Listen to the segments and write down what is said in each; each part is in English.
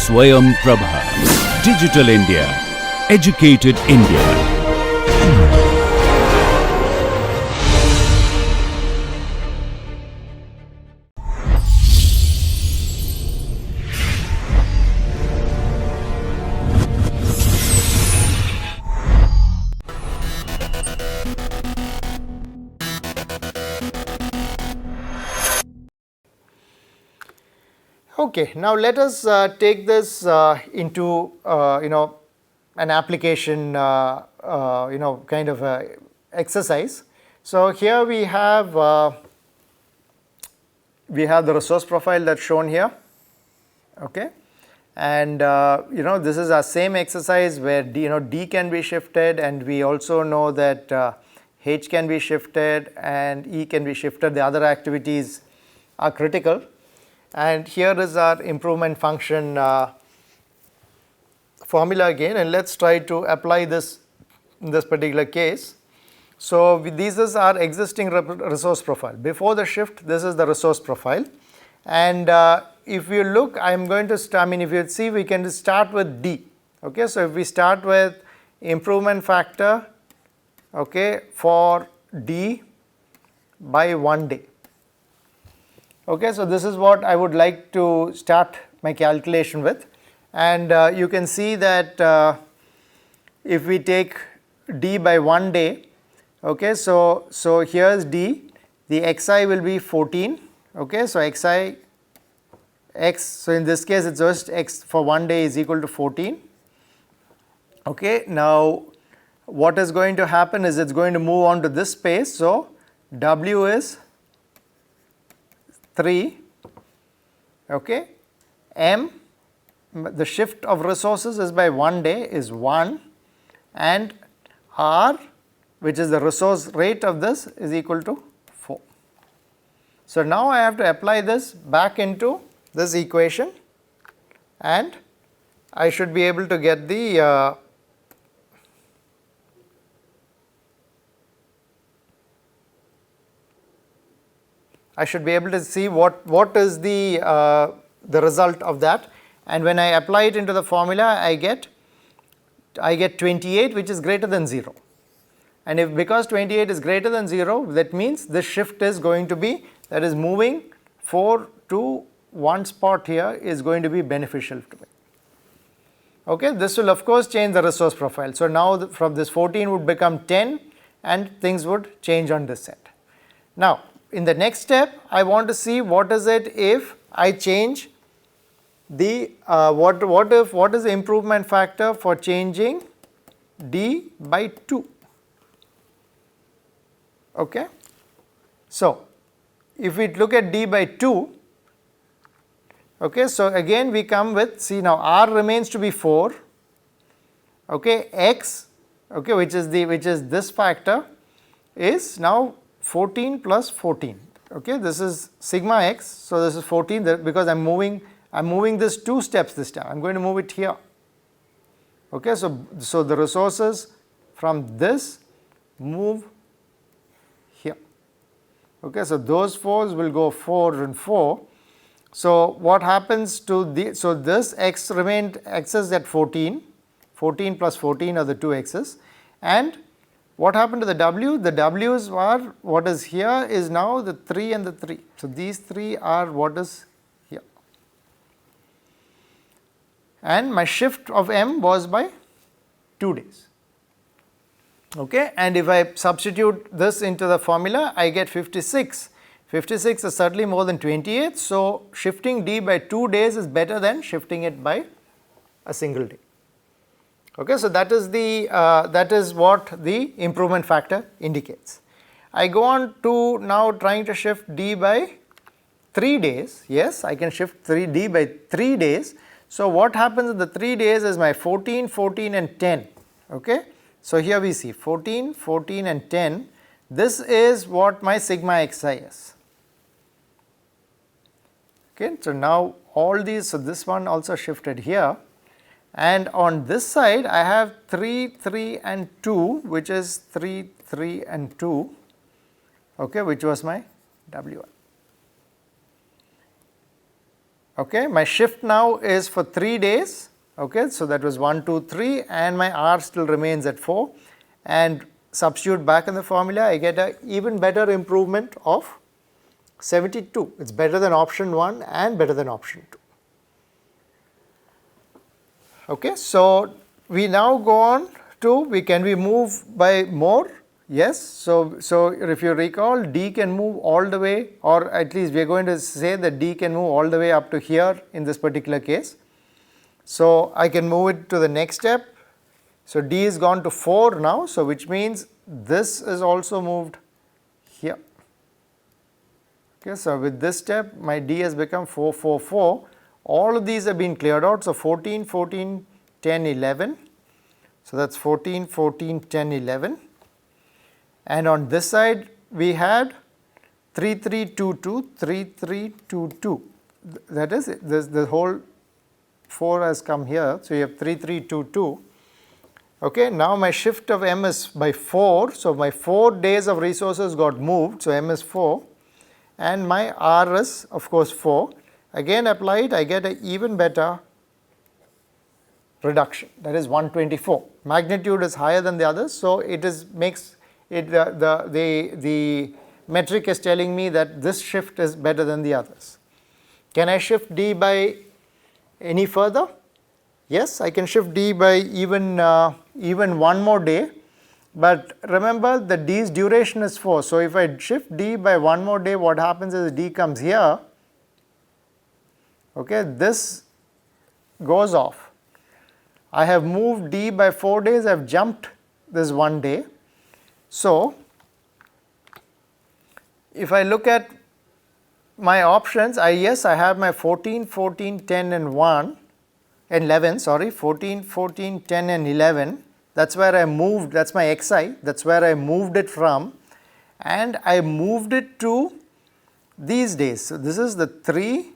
Swayam Prabha. Digital India. Educated India. Okay, now let us take this into an application kind of exercise. So here we have the resource profile that's shown here, okay, and this is our same exercise where D can be shifted, and we also know that H can be shifted and E can be shifted. The other activities are critical. And here is our improvement function formula again, and let's try to apply this in this particular case. So this is our existing resource profile. Before the shift, this is the resource profile, and if you look, I am going to start, if you see, we can start with D. Okay, so if we start with improvement factor, okay, for D by 1 day. Okay, so this is what I would like to start my calculation with, and you can see that if we take D by 1 day, okay, so here's D, the xi will be 14, okay, so xi x, so in this case it's just x for 1 day is equal to 14. Okay, now what is going to happen is it's going to move on to this space, so W is 3, okay, M, the shift of resources is by 1 day is 1, and R, which is the resource rate of this, is equal to 4. So now I have to apply this back into this equation, and I should be able to get the I should be able to see what is the result of that, and when I apply it into the formula, I get 28, which is greater than 0, and if because 28 is greater than 0, that means this shift is going to be, that is moving 4 to one spot here is going to be beneficial to me. Okay, this will of course change the resource profile. So now from this 14 would become 10, and things would change on this set. Now in the next step, I want to see what is it if I change the what is the improvement factor for changing D by 2. Okay, so if we look at D by 2, okay, so again we come with, see now R remains to be 4, okay, X, okay, which is this factor, is now 14 plus 14, okay, this is sigma x, so this is 14 because I'm moving this 2 steps this time, I'm going to move it here, okay, so the resources from this move here, okay, so those 4s will go 4 and 4. So what happens to so this x remained, x is at 14 plus 14 are the 2 x's, and what happened to the W? The W's are, what is here is now the 3 and the 3. So these 3 are what is here. And my shift of M was by 2 days. Okay, and if I substitute this into the formula, I get 56. 56 is certainly more than 28. So shifting D by 2 days is better than shifting it by a single day. Okay, so that is what the improvement factor indicates. I go on to now trying to shift D by 3 days. Yes, I can shift D by 3 days. So what happens in the 3 days is my 14, 14 and 10. Okay, so here we see 14, 14 and 10. This is what my sigma xi is. Okay, so now all these, so this one also shifted here. And on this side, I have 3, 3 and 2, which is 3, 3 and 2, okay, which was my W1. Okay, my shift now is for 3 days. Okay, so that was 1, 2, 3, and my R still remains at 4, and substitute back in the formula, I get an even better improvement of 72. It's better than option 1 and better than option 2. Okay, so we now go on to, can we move by more? Yes. So if you recall, D can move all the way, or at least we are going to say that D can move all the way up to here in this particular case. So I can move it to the next step. So D is gone to 4 now, so which means this is also moved here. Okay, so with this step my D has become 4, 4, 4. All of these have been cleared out. So 14, 14, 10, 11. So that's 14, 14, 10, 11. And on this side we had 3, 3, 2, 2, 3, 3, 2, 2. That is, the whole 4 has come here. So you have 3, 3, 2, 2. Okay, now my shift of M is by 4. So my 4 days of resources got moved. So M is 4. And my R is of course 4. Again apply it, I get an even better reduction, that is 124. Magnitude is higher than the others, so it makes it the metric is telling me that this shift is better than the others. Can I shift D by any further? Yes, I can shift D by even one more day, but remember that D's duration is 4. So if I shift D by one more day, what happens is D comes here. Okay, this goes off. I have moved D by 4 days, I have jumped this 1 day. So if I look at my options, I have my 14, 14, 10 and 1 and 11, sorry, 14, 14, 10 and 11. That's where I moved, that's my xi, that's where I moved it from, and I moved it to these days. So this is the 3,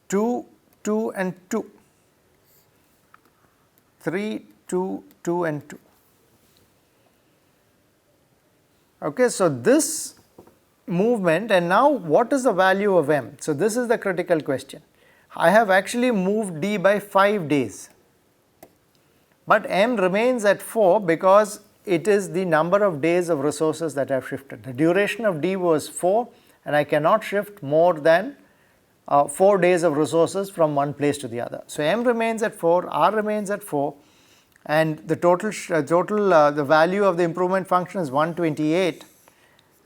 2, 2 and 2. 3, 2, 2 and 2. Okay, so this movement, and now what is the value of M? So this is the critical question. I have actually moved D by 5 days, but M remains at 4 because it is the number of days of resources that I have shifted. The duration of D was 4 and I cannot shift more than 4 days of resources from one place to the other. So M remains at 4, R remains at 4, and the the value of the improvement function is 128,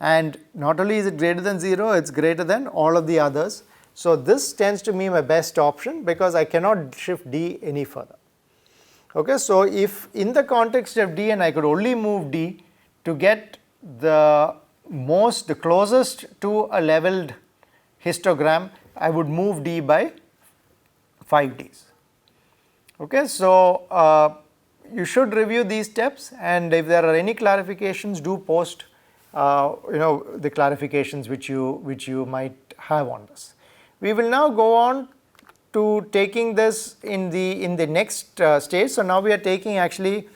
and not only is it greater than 0, it is greater than all of the others. So this tends to be my best option because I cannot shift D any further. Okay, so if in the context of D and I could only move D to get the closest to a leveled histogram, I would move D by 5 days. Okay, so you should review these steps, and if there are any clarifications, do post the clarifications which you might have on this. We will now go on to taking this in the next stage. So now we are taking actually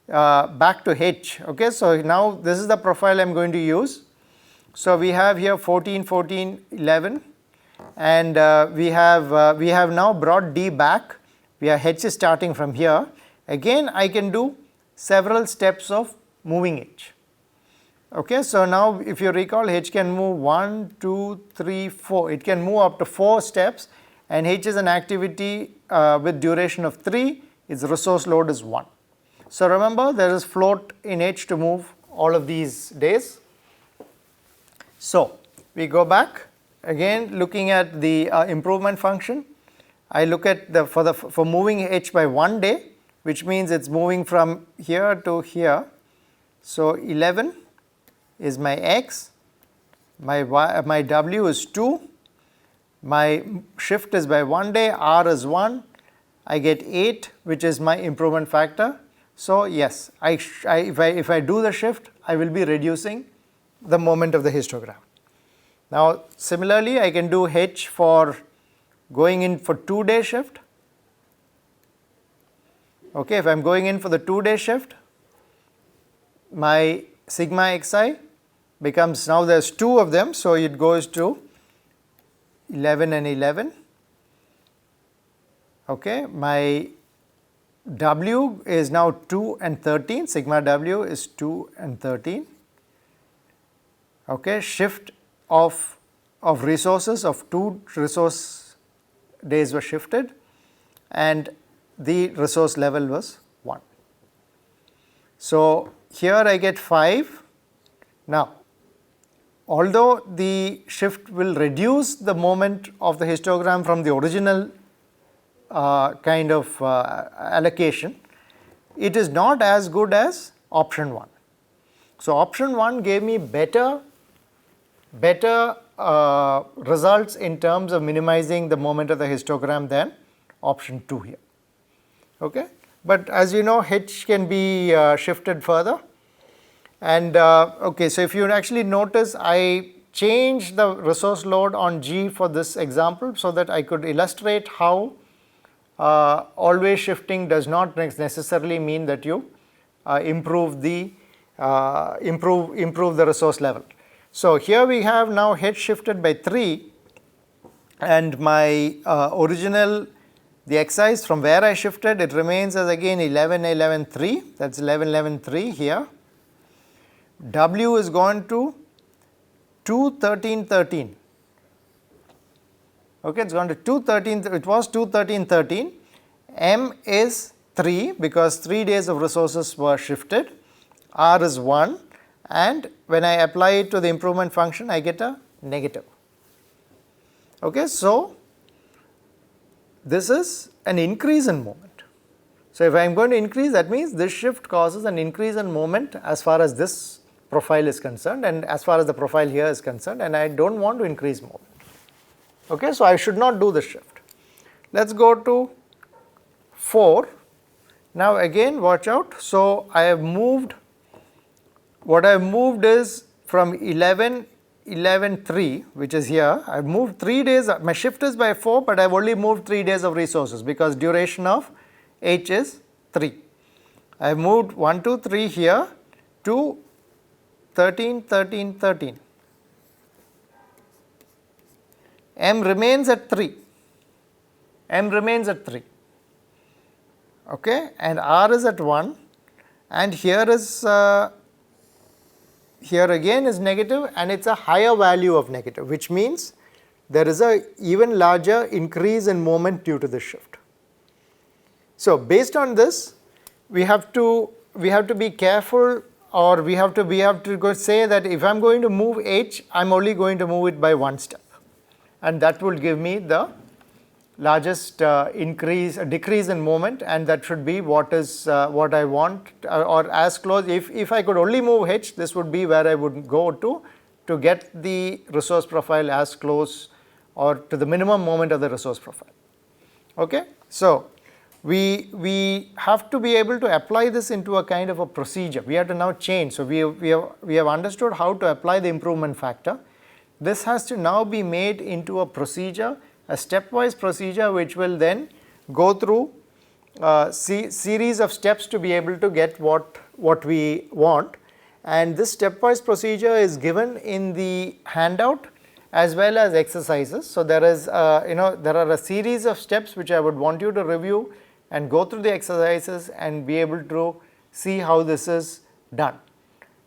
back to H. Okay, so now this is the profile I am going to use. So we have here 14, 14, 11, and we have now brought D back. H is starting from here. Again, I can do several steps of moving H. Okay, so now if you recall, H can move 1, 2, 3, 4. It can move up to 4 steps, and H is an activity with duration of 3. Its resource load is 1. So remember, there is float in H to move all of these days. So we go back again, looking at the improvement function. I look at for moving H by 1 day, which means it's moving from here to here. So 11 is my X, my W is 2, my shift is by 1 day, R is 1, I get 8, which is my improvement factor. So yes, if I do the shift, I will be reducing the moment of the histogram. Now similarly, I can do H for going in for 2-day shift. Okay, if I am going in for the 2-day shift, my sigma xi becomes, now there is 2 of them, so it goes to 11 and 11. okay, my W is now 2 and 13, sigma W is 2 and 13, okay, shift of resources of 2 resource days was shifted and the resource level was 1. So, here I get 5. Now, although the shift will reduce the moment of the histogram from the original kind of allocation, it is not as good as option 1. So, option 1 gave me better results in terms of minimizing the moment of the histogram than option 2 here. Okay. But as you know, H can be shifted further, and okay, so if you actually notice, I changed the resource load on G for this example so that I could illustrate how always shifting does not necessarily mean that you improve the resource level. So, here we have now H shifted by 3, and my original, the exercise from where I shifted, it remains as again 11, 11, 3, that is 11, 11, 3 here. W is gone to 2, 13, 13. Okay, it's gone to 2, 13, it was 2, 13, 13. M is 3 because 3 days of resources were shifted. R is 1, and when I apply it to the improvement function, I get a negative. Okay, so this is an increase in moment. So, if I am going to increase, that means this shift causes an increase in moment as far as this profile is concerned and as far as the profile here is concerned, and I do not want to increase moment. Okay, so, I should not do the shift. Let us go to 4. Now, again watch out. So, I have moved, what I have moved is from 11, 11, 3, which is here. I have moved 3 days, my shift is by 4, but I have only moved 3 days of resources because duration of H is 3. I have moved 1, 2, 3 here to 13, 13, 13. M remains at 3, M remains at 3, okay, and R is at 1, and here is here again is negative, and it is a higher value of negative, which means there is a even larger increase in moment due to this shift. So, based on this, we have to be careful, or we have to go say that if I am going to move H, I am only going to move it by 1 step, and that will give me the largest decrease in moment, and that should be what is what I want, or as close. If I could only move H, this would be where I would go to get the resource profile as close or to the minimum moment of the resource profile. Okay. So, we have to be able to apply this into a kind of a procedure. We have to now change. So, we have understood how to apply the improvement factor. This has to now be made into a procedure, a stepwise procedure, which will then go through series of steps to be able to get what we want, and this stepwise procedure is given in the handout as well as exercises. So, there is there are a series of steps which I would want you to review and go through the exercises and be able to see how this is done,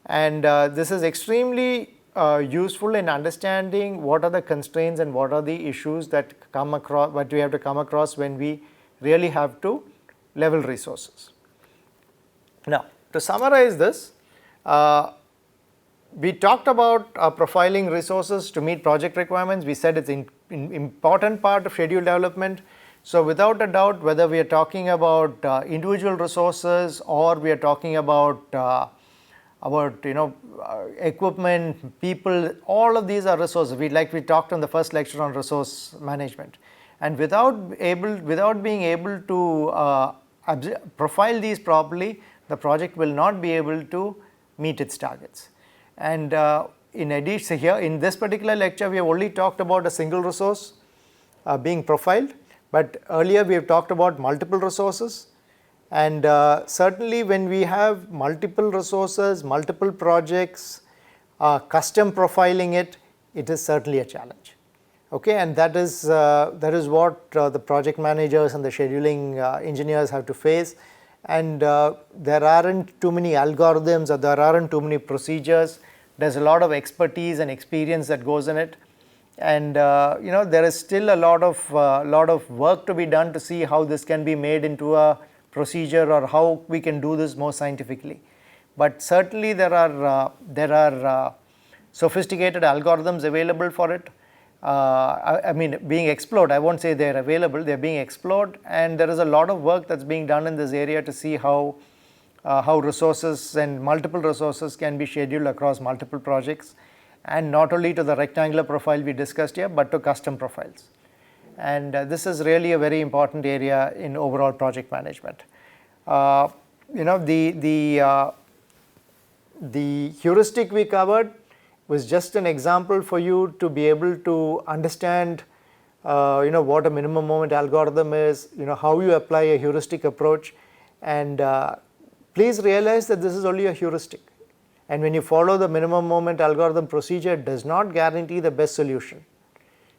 and this is extremely useful in understanding what are the constraints and what are the issues that come across, what we have to come across when we really have to level resources. Now, to summarize this, we talked about profiling resources to meet project requirements. We said it is an important part of schedule development. So, without a doubt, whether we are talking about individual resources or we are talking about equipment, people, all of these are resources. We talked on the first lecture on resource management, and without being able to profile these properly, the project will not be able to meet its targets. And in addition, here in this particular lecture, we have only talked about a single resource being profiled, but earlier we have talked about multiple resources. And certainly when we have multiple resources, multiple projects, custom profiling it is certainly a challenge. Okay, and that is what the project managers and the scheduling engineers have to face. And there aren't too many algorithms, or there aren't too many procedures. There's a lot of expertise and experience that goes in it, and there is still a lot of work to be done to see how this can be made into a procedure, or how we can do this more scientifically. But certainly there are sophisticated algorithms available for it. I mean, being explored. I won't say they're available, they're being explored, and there is a lot of work that's being done in this area to see how resources and multiple resources can be scheduled across multiple projects, and not only to the rectangular profile we discussed here, but to custom profiles. And this is really a very important area in overall project management. The heuristic we covered was just an example for you to be able to understand what a minimum moment algorithm is, how you apply a heuristic approach, and please realize that this is only a heuristic, and when you follow the minimum moment algorithm procedure, it does not guarantee the best solution.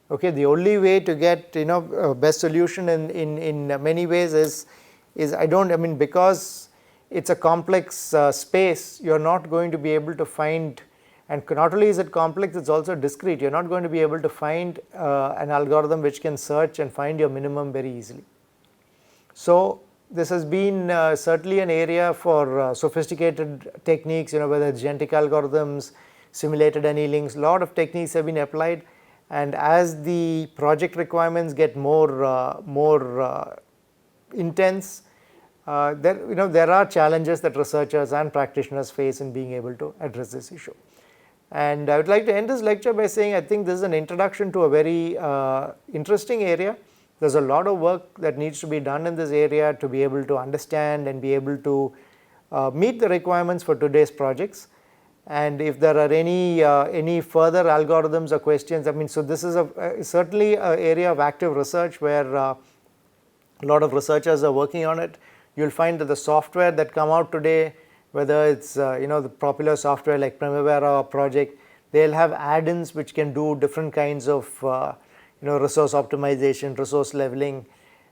Okay, the only way to get best solution in many ways is because it's a complex space, you are not going to be able to find. And not only is it complex, it's also discrete. You're not going to be able to find an algorithm which can search and find your minimum very easily. So this has been certainly an area for sophisticated techniques, whether it's genetic algorithms, simulated annealings, a lot of techniques have been applied. And as the project requirements get more intense, there are challenges that researchers and practitioners face in being able to address this issue. And I would like to end this lecture by saying I think this is an introduction to a very interesting area. There's a lot of work that needs to be done in this area to be able to understand and be able to meet the requirements for today's projects. And if there are any further algorithms or questions, so this is certainly an area of active research where a lot of researchers are working on it. You'll find that the software that come out today, whether it's the popular software like Primavera or Project, they'll have add-ins which can do different kinds of resource optimization, resource leveling,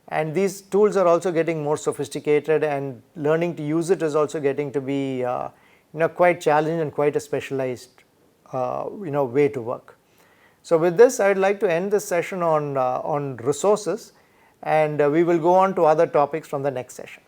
and these tools are also getting more sophisticated, and learning to use it is also getting to be quite challenging and quite a specialized way to work. So with this, I would like to end this session on resources, and we will go on to other topics from the next session.